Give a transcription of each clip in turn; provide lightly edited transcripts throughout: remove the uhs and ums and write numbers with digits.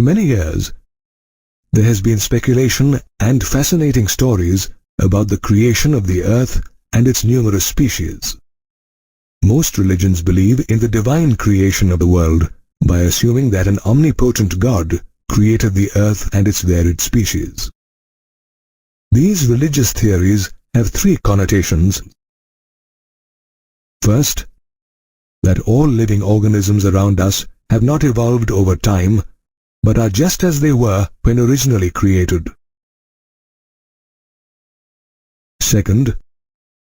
many years, there has been speculation and fascinating stories about the creation of the earth and its numerous species. Most religions believe in the divine creation of the world by assuming that an omnipotent God created the earth and its varied species. These religious theories have three connotations. First, that all living organisms around us have not evolved over time, but are just as they were when originally created. Second,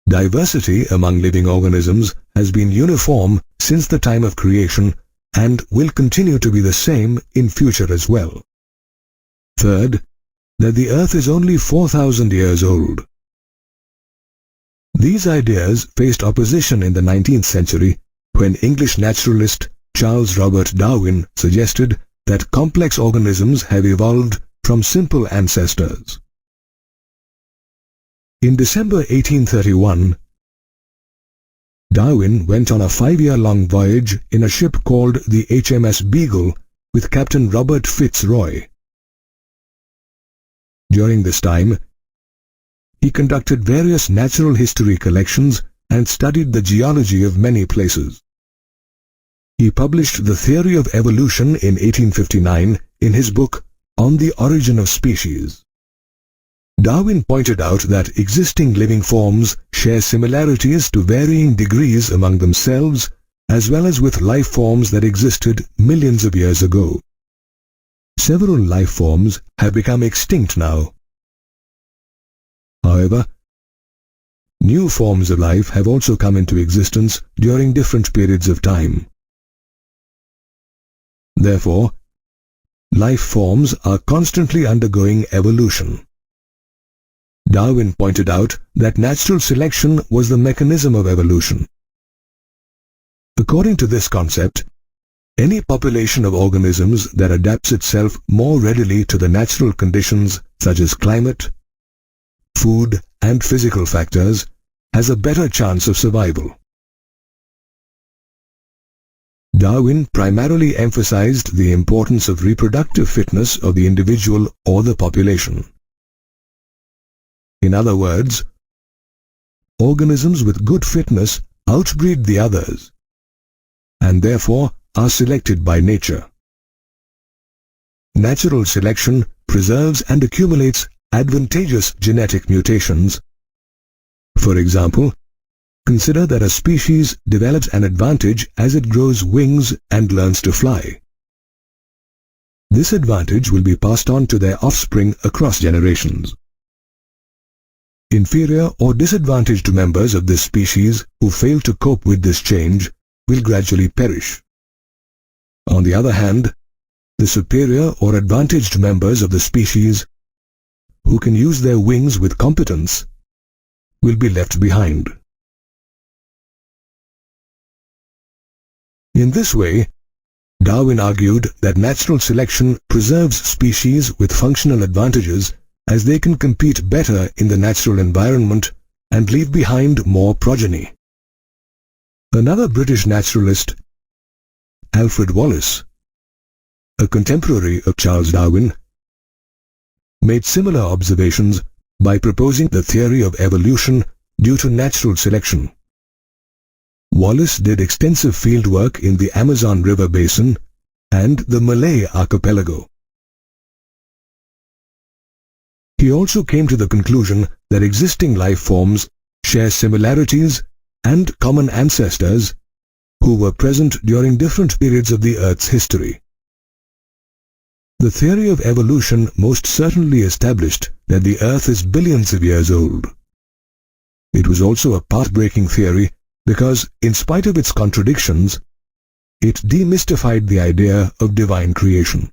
diversity among living organisms has been uniform since the time of creation and will continue to be the same in future as well. Third, that the earth is only 4,000 years old. These ideas faced opposition in the 19th century when English naturalist Charles Robert Darwin suggested that complex organisms have evolved from simple ancestors. In December 1831, Darwin went on a 5-year-long voyage in a ship called the HMS Beagle with Captain Robert Fitzroy. During this time, he conducted various natural history collections and studied the geology of many places. He published the theory of evolution in 1859 in his book On the Origin of Species. Darwin pointed out that existing living forms share similarities to varying degrees among themselves as well as with life forms that existed millions of years ago. Several life forms have become extinct now. However, new forms of life have also come into existence during different periods of time. Therefore, life forms are constantly undergoing evolution. Darwin pointed out that natural selection was the mechanism of evolution. According to this concept, any population of organisms that adapts itself more readily to the natural conditions such as climate, food, and physical factors has a better chance of survival. Darwin primarily emphasized the importance of reproductive fitness of the individual or the population. In other words, organisms with good fitness outbreed the others, and therefore are selected by nature. Natural selection preserves and accumulates advantageous genetic mutations. For example, consider that a species develops an advantage as it grows wings and learns to fly. This advantage will be passed on to their offspring across generations. Inferior or disadvantaged members of this species who fail to cope with this change will gradually perish. On the other hand, the superior or advantaged members of the species who can use their wings with competence will be left behind. In this way, Darwin argued that natural selection preserves species with functional advantages as they can compete better in the natural environment and leave behind more progeny. Another British naturalist, Alfred Wallace, a contemporary of Charles Darwin, made similar observations by proposing the theory of evolution due to natural selection. Wallace did extensive field work in the Amazon River basin and the Malay archipelago. He also came to the conclusion that existing life forms share similarities and common ancestors who were present during different periods of the Earth's history. The theory of evolution most certainly established that the Earth is billions of years old. It was also a path-breaking theory because, in spite of its contradictions, it demystified the idea of divine creation.